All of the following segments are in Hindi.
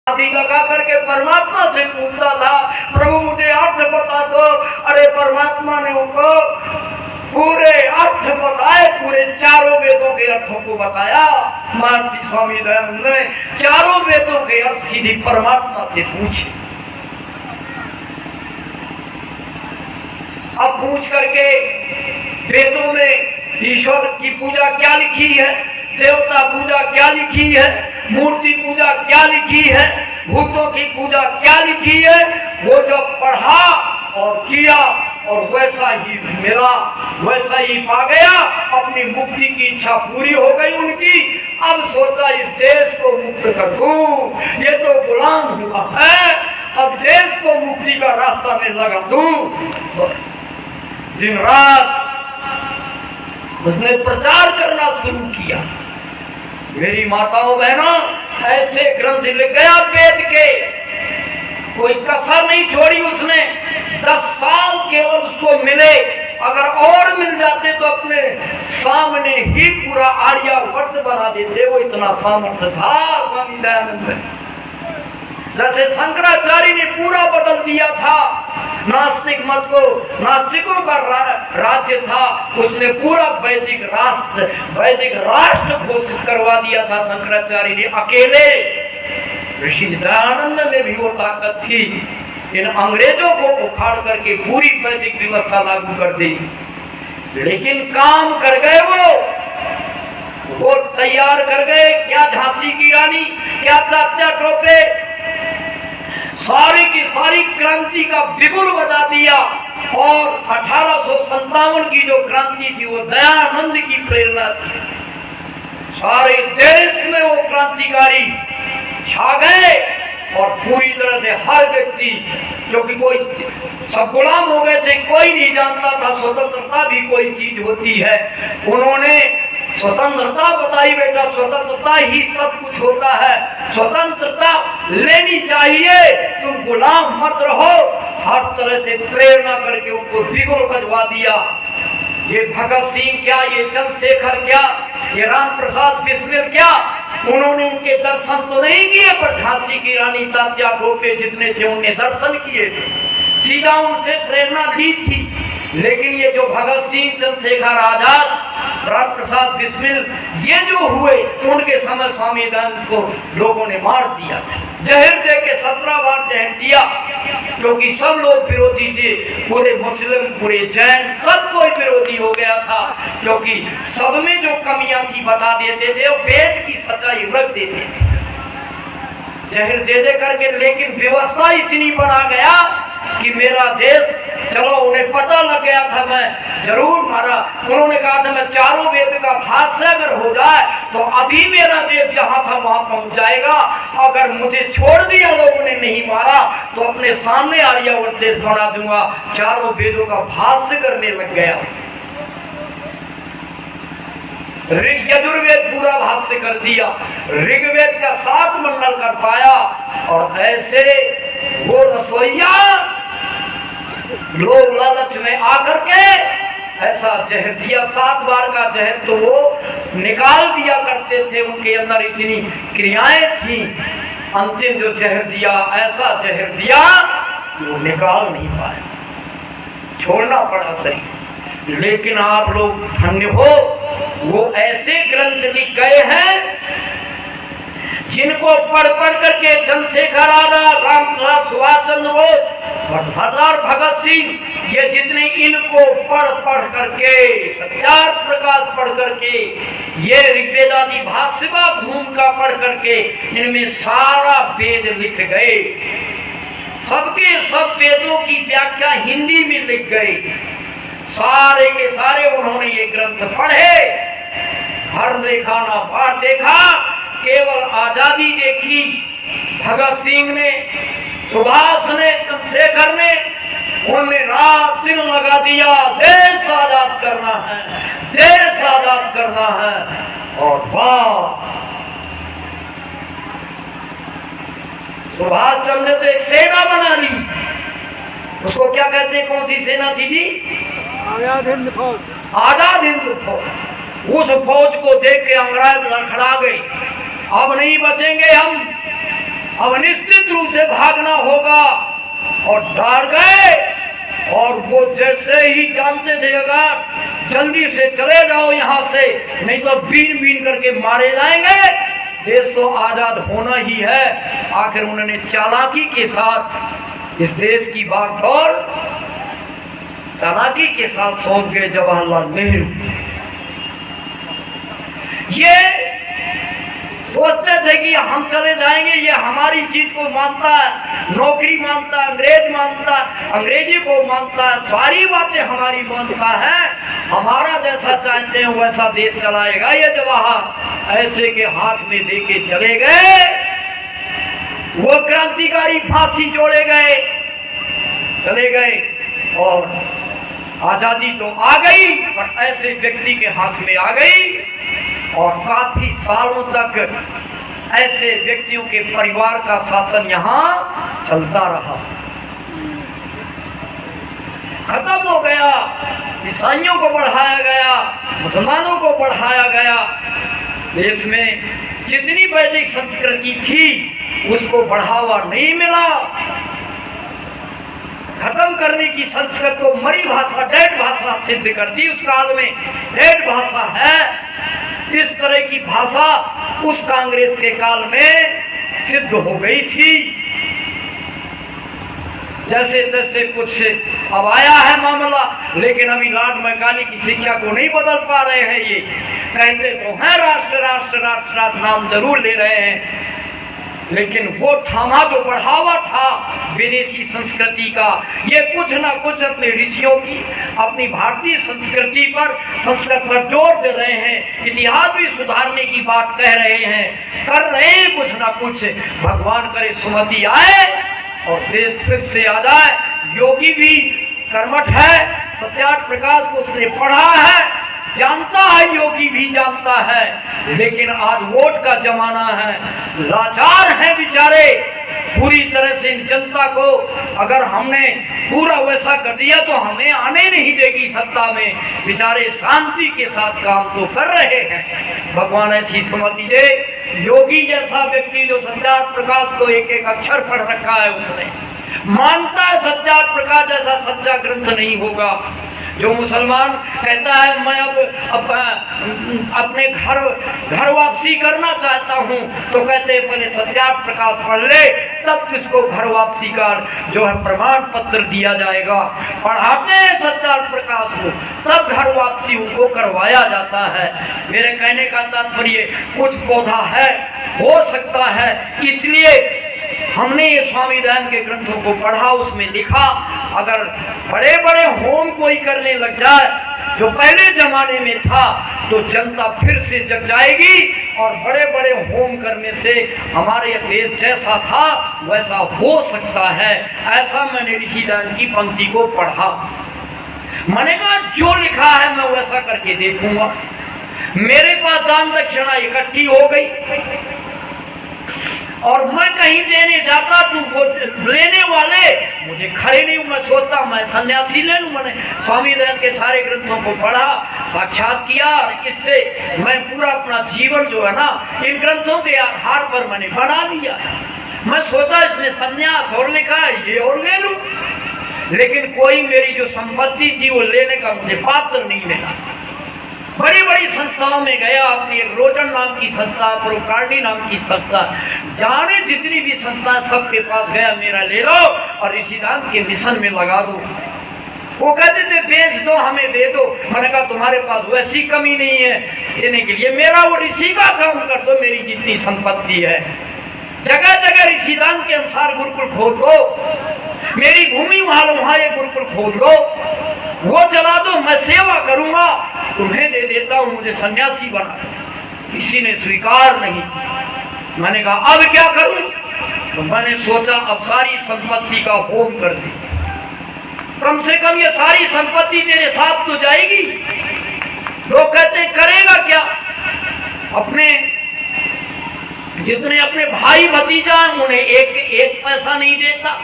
हाथी लगा करके परमात्मा से पूछता था, प्रभु मुझे अर्थ बता दो। अरे परमात्मा ने उनको पूरे अर्थ बताए, पूरे चारों वेदों के अर्थों को बताया। महर्षि स्वामी दयानंद ने चारों वेदों के अर्थ सीधी परमात्मा से पूछे। अब पूछ करके वेदों में ईश्वर की पूजा क्या लिखी है, देवता पूजा क्या लिखी है, मूर्ति पूजा क्या लिखी है, भूतों की पूजा क्या लिखी है, वो जब पढ़ा और किया और वैसा ही मिला, वैसा ही पा गया। अपनी मुक्ति की इच्छा पूरी हो गई उनकी। अब सोचा इस देश को मुक्त कर दूं, ये तो गुलाम हुआ है, अब देश को मुक्ति का रास्ता में लगा दूं। दिन रात उसने प्रचार करना शुरू किया। मेरी माताओं बहनों, ऐसे ग्रंथ लिख गया वेद के, कोई कसर नहीं छोड़ी उसने। 10 साल केवल उसको मिले, अगर और मिल जाते तो अपने सामने ही पूरा आर्यावर्त बना देते। वो इतना सामर्थ्य था स्वामी दयानंद। जैसे शंकराचार्य ने पूरा बदल दिया था नास्तिक मत को, नास्तिकों का राज्य था, उसने पूरा वैदिक राष्ट्र घोषित करवा दिया था शंकराचार्य ने अकेले। ऋषि दयानंद में भी वो ताकत थी, इन अंग्रेजों को उखाड़ करके पूरी वैदिक व्यवस्था लागू कर दी। लेकिन काम कर गए वो तैयार कर गए। क्या झांसी की रानी, क्या तात्या टोपे, सारी की सारी क्रांति का बिगुल बजा दिया। और 1857 की जो क्रांति थी वो दयानंद की प्रेरणा थी। सारे देश में वो क्रांतिकारी छा गए और पूरी तरह से हर व्यक्ति, क्योंकि कोई सब गुलाम हो गए थे, कोई नहीं जानता था स्वतंत्रता भी कोई चीज होती है। उन्होंने स्वतंत्रता बताई, बेटा स्वतंत्रता ही सब कुछ होता है, स्वतंत्रता लेनी चाहिए, तुम गुलाम मत रहो। हर तरह से प्रेरणा करके उनको बिगुल बजवा दिया। ये भगत सिंह क्या, ये चंद्रशेखर क्या, ये राम प्रसाद बिस्मिल क्या, उन्होंने उनके दर्शन तो नहीं किए, पर झांसी की रानी तात्या टोपे जितने थे उन्होंने दर्शन किए थे, सीधा उनसे प्रेरणा ली थी। लेकिन ये जो भगत सिंह, चंद्रशेखर आजाद, राम प्रसाद बिस्मिल, ये जो हुए, उनके समय स्वामी दयानंद को लोगों ने मार दिया, जहर दे के 17 बार जहर दिया, क्योंकि सब लोग विरोधी थे, पूरे मुस्लिम, पूरे जैन, सब कोई विरोधी हो गया था, क्योंकि सब में जो कमियां थी बता देते थे, वो वेद की सच्चाई रख देते थे जहर दे दे करके। लेकिन व्यवस्था इतनी बना गया कि मेरा देश, चलो उन्हें पता लग गया था मैं जरूर मारा। उन्होंने कहा था मैं चारों वेद का भाष्य अगर हो जाए तो अभी मेरा देश जहां था वहां पहुंच जाएगा। अगर मुझे छोड़ दिया, लोगों ने नहीं मारा, तो अपने सामने आर्यावर्त देश बना दूंगा। चारों वेदों का भाष्य करने लग गया। ऋग यजुर्वेद पूरा भाष्य कर दिया, ऋग्वेद का 7 मंडल कर पाया। और ऐसे वो रसोइया लोग लालच में आकर के ऐसा जहर दिया, 7 बार का जहर तो वो निकाल दिया करते थे, उनके अंदर इतनी क्रियाएं थी। अंतिम जो जहर दिया, ऐसा जहर दिया कि वो निकाल नहीं पाए, छोड़ना पड़ा सही। लेकिन आप लोग धन्य हो, वो ऐसे ग्रंथ लिख गए हैं जिनको पढ़ करके चंद्रशेखर आजाद, रामप्रसाद, सुभाष चंद्र बोस और सरदार भगत सिंह, ये जितने इनको पढ़ करके, सत्यार प्रकाश पढ़ करके, ये ऋग्वेद आदि भाष्य का भूमिका पढ़ करके, इनमें सारा वेद लिख गए। सबके सब वेदों की व्याख्या हिंदी में लिख गए। सारे के सारे उन्होंने ये ग्रंथ पढ़े, हर देखा ना बाहर देखा, केवल आजादी देखी। भगत सिंह ने, सुभाष ने, चंद्रशेखर ने, उन्होंने रात दिन लगा दिया, देश आजाद करना है, देश आजाद करना है। और वाह, सुभाष चंद्र ने तो एक सेना बना ली। उसको क्या कहते हैं, कौन सी सेना थी जी? आजाद हिंद फौज। आजाद हिंद फौज। उस फौज को देख के अंग्रेज लड़खड़ा गए, अब नहीं बचेंगे हम, अब निश्चित रूप से भागना होगा। और डर गए, और वो जैसे ही जानते थे अगर जल्दी से चले जाओ यहाँ से, नहीं तो बीन बीन करके मारे जाएंगे, देश तो आजाद होना ही है। आखिर उन्होंने चालाकी के साथ इस देश की बात और चालाकी के साथ सोच गए जवाहरलाल नेहरू। ये सोचते थे कि हम चले जाएंगे, ये हमारी चीज को मानता है, नौकरी मानता है, अंग्रेज मानता है, अंग्रेजी को मानता है, सारी बातें हमारी मानता है, हमारा जैसा चाहते हैं वैसा देश चलाएगा ये जवाहर। ऐसे के हाथ में देके चले गए। वो क्रांतिकारी फांसी जोड़े गए, चले गए, और आजादी तो आ गई पर ऐसे व्यक्ति के हाथ में आ गई। और काफी सालों तक ऐसे व्यक्तियों के परिवार का शासन यहाँ चलता रहा। खत्म हो गया, ईसाइयों को बढ़ाया गया, मुसलमानों को बढ़ाया गया। देश में जितनी वैदिक संस्कृति थी उसको बढ़ावा नहीं मिला। खत्म करने की संस्कृत को मरी भाषा, डेड भाषा सिद्ध करती। उस काल में डेड भाषा है। इस तरह की भाषा उस कांग्रेस के काल में सिद्ध हो गई थी। जैसे तैसे कुछ अब आया है मामला, लेकिन अभी लॉर्ड मैकाले की शिक्षा को नहीं बदल पा रहे हैं। ये कहते तो हैं राष्ट्र राष्ट्र राष्ट्र राष्ट्र नाम जरूर ले रहे हैं, लेकिन वो थामा जो बढ़ावा था विदेशी संस्कृति का, ये कुछ ना कुछ अपने ऋषियों की, अपनी भारतीय संस्कृति पर, संस्कृत पर जोर दे रहे हैं। इतिहास भी सुधारने की बात कह रहे हैं, कर रहे हैं कुछ ना कुछ। भगवान करे सुमति आए और देश फिर से आ जाए। योगी भी कर्मठ है, सत्यार्थ प्रकाश को उसने पढ़ा है, जानता है, योगी भी जानता है। लेकिन आज वोट का जमाना है, लाचार है बेचारे। पूरी तरह से जनता को अगर हमने पूरा वैसा कर दिया तो हमें आने नहीं देगी सत्ता में। बेचारे शांति के साथ काम तो कर रहे हैं। भगवान ऐसी सुमति दे। योगी जैसा व्यक्ति जो सत्यार्थ प्रकाश को एक एक अक्षर पढ़ रखा है, उसने मानता है सत्यार्थ प्रकाश जैसा सच्चा ग्रंथ नहीं होगा। जो मुसलमान कहता है मैं अब अपने घर वापसी करना चाहता हूँ, तो कहते हैं पहले सत्यार्थ प्रकाश पढ़ ले, तब किसको घर वापसी का जो है प्रमाण पत्र दिया जाएगा। पढ़ाते हैं सत्यार्थ प्रकाश को, तब घर वापसी उनको करवाया जाता है। मेरे कहने का तात्पर्य कुछ पौधा है, हो सकता है, इसलिए हमने ये स्वामी दयानंद के ग्रंथों को पढ़ा। उसमें लिखा अगर बड़े बड़े होम कोई करने लग जाए जो पहले जमाने में था, तो जनता फिर से जग जाएगी और बड़े बड़े होम करने से हमारे देश जैसा था वैसा हो सकता है। ऐसा मैंने ऋषि दयानंद की पंक्ति को पढ़ा। मैंने कहा जो लिखा है मैं वैसा करके देखूंगा। मेरे पास दान दक्षिणा इकट्ठी हो गई और मैं कहीं देने जाता तो वो लेने वाले मुझे खड़े नहीं। मैं सोचता मैं सन्यासी ले लूं। मैंने स्वामी दयानंद के सारे ग्रंथों को पढ़ा, साक्षात किया। इससे मैं पूरा अपना जीवन जो है ना इन ग्रंथों के आधार पर मैंने बना लिया। मैं सोचा इसमें सन्यास और लिखा है, ये और ले लूं। लेकिन कोई मेरी जो संपत्ति थी वो लेने का मुझे पात्र नहीं मिला। बड़ी बड़ी संस्थाओं में गया, अपनी एक रोजन नाम की संस्था, प्रोकार्डी नाम की संस्था, जाने जितनी भी संस्था सबके पास गया, मेरा ले लो और ऋषि दयानंद के मिशन में लगा दो। वो कहते थे बेच दो, हमें दे दो। मैंने कहा तुम्हारे पास वैसी कमी नहीं है देने के लिए, मेरा वो ऋषि का काम कर दो, मेरी जितनी संपत्ति है। जगह जगह ऋषि दयानंद के अनुसार गुरुकुल खोल दो, मेरी भूमि वहां ये गुरुकुल खोल दो, वो जला दो, मैं सेवा करूंगा, तुम्हें दे देता हूं, मुझे सन्यासी बना। किसी ने स्वीकार नहीं। मैंने कहा अब क्या करूं? तो मैंने सोचा अब सारी संपत्ति का होम कर दी, कम से कम ये सारी संपत्ति तेरे साथ तो जाएगी। लोग कहते हैं करेगा क्या? अपने जितने अपने भाई भतीजा उन्हें एक पैसा नहीं देता,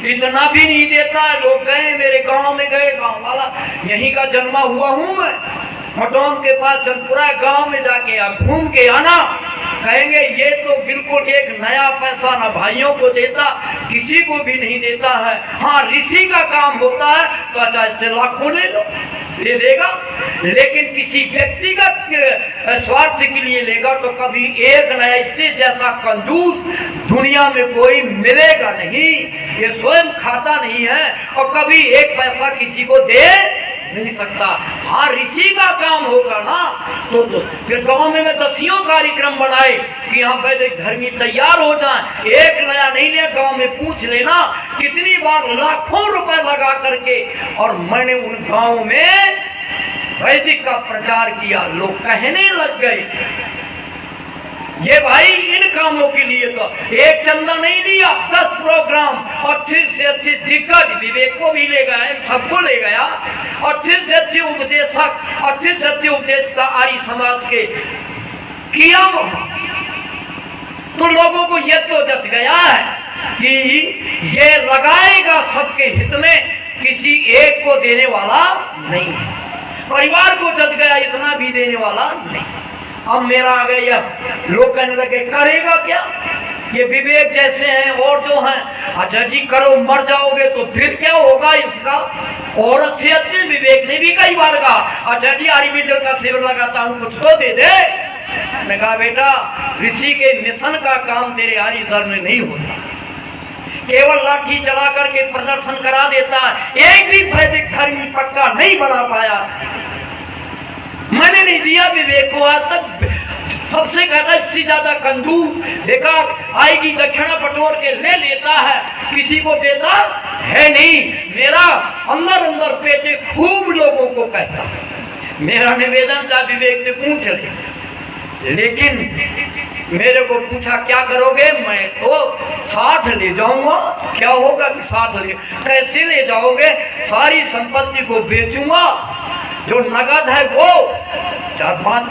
इतना भी नहीं देता। लोग गए, मेरे गांव में गए, गांव वाला यहीं का जन्मा हुआ हूं मैं, मटौन के पास चंदपुरा गांव में जाके आप घूम के आना, कहेंगे ये तो बिल्कुल एक नया पैसा ना भाइयों को देता, किसी को भी नहीं देता है। हाँ, ऋषि का काम होता है तो अच्छा इससे लाखों ले लो, दे देगा, लेकिन किसी व्यक्तिगत स्वार्थ के लिए लेगा तो कभी एक नया इससे जैसा कंजूस दुनिया में कोई मिलेगा नहीं। ये स्वयं खाता नहीं है और कभी एक पैसा किसी को दे नहीं सकता। हाँ, ऋषि का काम होगा ना तो फिर गांव में मैं 10 कार्यक्रम बनाए कि यहाँ पहले धर्मी तैयार हो जाए, एक नया नहीं ले, गांव में पूछ लेना कितनी बार लाखों रुपए लगा करके, और मैंने उन गांव में वैदिक का प्रचार किया, लोग कहने लग गए ये भाई इन कामों के लिए तो एक चंदा नहीं लिया, 10 प्रोग्राम अच्छे से अच्छे दिग्गज, विवेक को भी ले गया, सबको ले गया, अच्छे से अच्छे उपदेशक, अच्छे से अच्छे उपदेशक आर्य समाज के किया वहां। तो लोगों को ये तो जच गया है कि ये लगाएगा सबके हित में, किसी एक को देने वाला नहीं है। परिवार को जच गया, इतना भी देने वाला नहीं। अब मेरा आ गया, लोग कहने लगे करेगा क्या, ये विवेक जैसे हैं और जो हैं, अच्छा जी करो मर जाओगे तो फिर क्या होगा इसका। और अच्छे अच्छे विवेक ने भी कई बार कहा, अच्छा जी आयुर्वेद का सेवन लगाता हूँ कुछ तो दे दे। मैंने कहा बेटा ऋषि के मिशन का काम तेरे आर्य धर्म में नहीं होता, केवल लाठी चला करके प्रदर्शन करा देता है, एक भी वैदिक धर्म पक्का नहीं बना पाया। मैंने नहीं दिया विवेक को आज तक, सबसे कहता इससे ज्यादा कंजूस देखा, आएगी दक्षिणा बटोर के ले लेता है, किसी को देता है नहीं। मेरा अंदर अंदर पेटे खूब लोगों को कहता, मेरा निवेदन था विवेक से पूछ ले, लेकिन मेरे को पूछा क्या करोगे, मैं तो साथ ले जाऊंगा। क्या होगा कि साथ ले, कैसे ले जाओगे, सारी संपत्ति को बेचूंगा, जो नगद है वो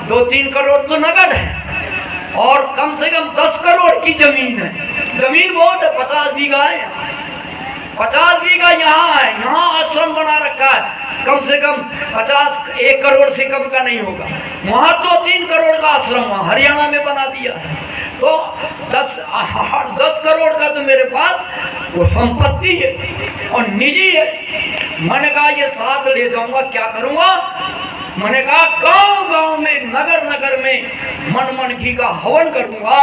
2-3 करोड़ तो नगद है, और कम से कम 10 करोड़ की जमीन है, जमीन बहुत है, 50 बीघा है, 50 बीघा यहाँ है, यहाँ आश्रम बना रखा है, कम से कम 1 करोड़ से कम का नहीं होगा। वहाँ तो 3 करोड़ का आश्रम हरियाणा में बना दिया है, तो 10 करोड़ का तो मेरे पास वो संपत्ति है और निजी है। मैंने कहा ये साथ ले जाऊंगा, क्या करूंगा। मैंने कहा गांव गांव में नगर नगर में मन मन घी का हवन करूंगा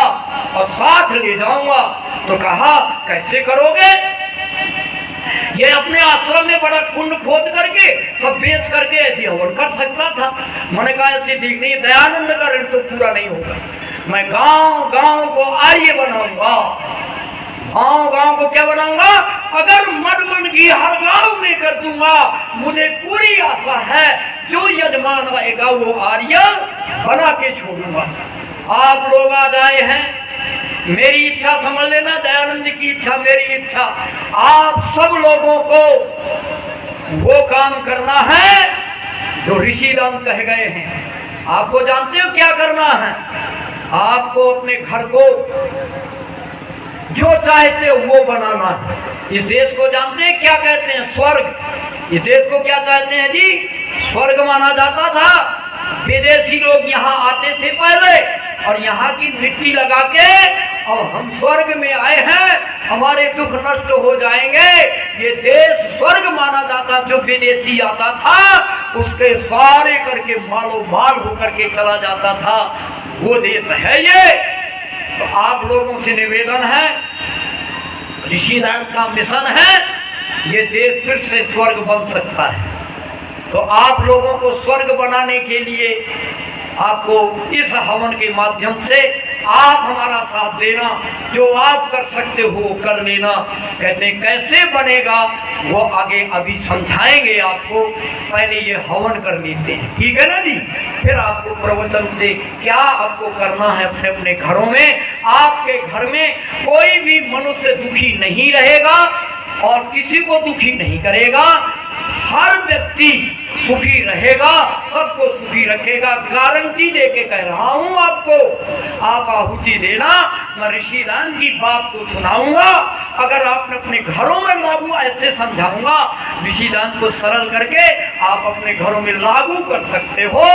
और साथ ले जाऊंगा। तो कहा कैसे करोगे, ये अपने आश्रम में बड़ा कुंड खोद करके सब बेच करके ऐसे हवन कर सकता था। मैंने कहा ऐसे ठीक नहीं, दयानंद का ऋण तो पूरा नहीं होगा, मैं गांव गांव को आर्य बनाऊंगा। गांव गांव को क्या बनाऊंगा, अगर मन की हर गांव में कर दूंगा, मुझे पूरी आशा है जो यजमान आएगा वो आर्य बना के छोड़ूंगा। आप लोग आज आए हैं, मेरी इच्छा समझ लेना, दयानंद की इच्छा मेरी इच्छा, आप सब लोगों को वो काम करना है जो ऋषि राम कह गए हैं। आपको जानते हो क्या करना है, आपको अपने घर को जो चाहते हो वो बनाना है। इस देश को जानते हैं क्या कहते हैं, स्वर्ग। इस देश को क्या चाहते हैं जी, स्वर्ग माना जाता था। विदेशी लोग यहाँ आते थे पहले और यहाँ की मिट्टी लगा के, और हम स्वर्ग में आए हैं, हमारे दुख नष्ट हो जाएंगे। ये देश स्वर्ग माना जाता, जो विदेशी आता था उसके सारे करके मालो माल होकर के चला जाता था, वो देश है ये। तो आप लोगों से निवेदन है, ऋषि राम का मिशन है, ये देश फिर से स्वर्ग बन सकता है। तो आप लोगों को स्वर्ग बनाने के लिए आपको इस हवन के माध्यम से आप हमारा साथ देना, जो आप कर सकते हो कर लेना। कहते हैं कैसे बनेगा वो आगे अभी समझाएंगे आपको, पहले ये हवन कर लेते हैं, ठीक है ना जी। फिर आपको प्रवचन से क्या आपको करना है, अपने अपने घरों में, आपके घर में कोई भी मनुष्य दुखी नहीं रहेगा और किसी को दुखी नहीं करेगा, हर व्यक्ति सुखी रहेगा, सबको सुखी रखेगा, गारंटी देके कह रहा हूं आपको। आप आहुति देना, मैं ऋषि राम की बात को सुनाऊंगा अगर आपने अपने घरों में लागू, ऐसे समझाऊंगा विधि दान को सरल करके आप अपने घरों में लागू कर सकते हो।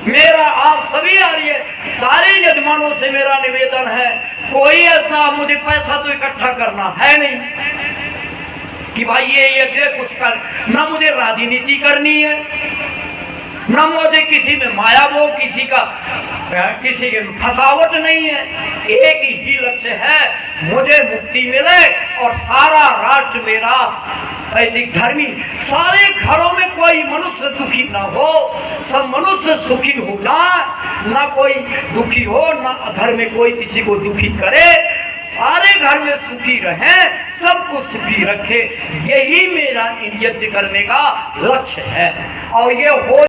मेरा आप सभी आर्य सारे यजमानों से मेरा निवेदन है, कोई ऐसा मुझे पैसा तो इकट्ठा करना है नहीं कि भाई ये कुछ कर, ना मुझे राजनीति करनी है, ना मुझे किसी में माया वो किसी के फसावट नहीं है। एक ही लक्ष्य है, मुझे मुक्ति मिले और सारा राष्ट्र मेरा वैदिक धर्मी, सारे घरों में कोई मनुष्य दुखी ना हो, सब मनुष्य सुखी हो ना कोई दुखी हो, ना घर में कोई किसी को दुखी करे, सारे घर में सुखी रहें, सबको सुखी रखे। यही मेरा यज्ञ करने का लक्ष्य है और ये हो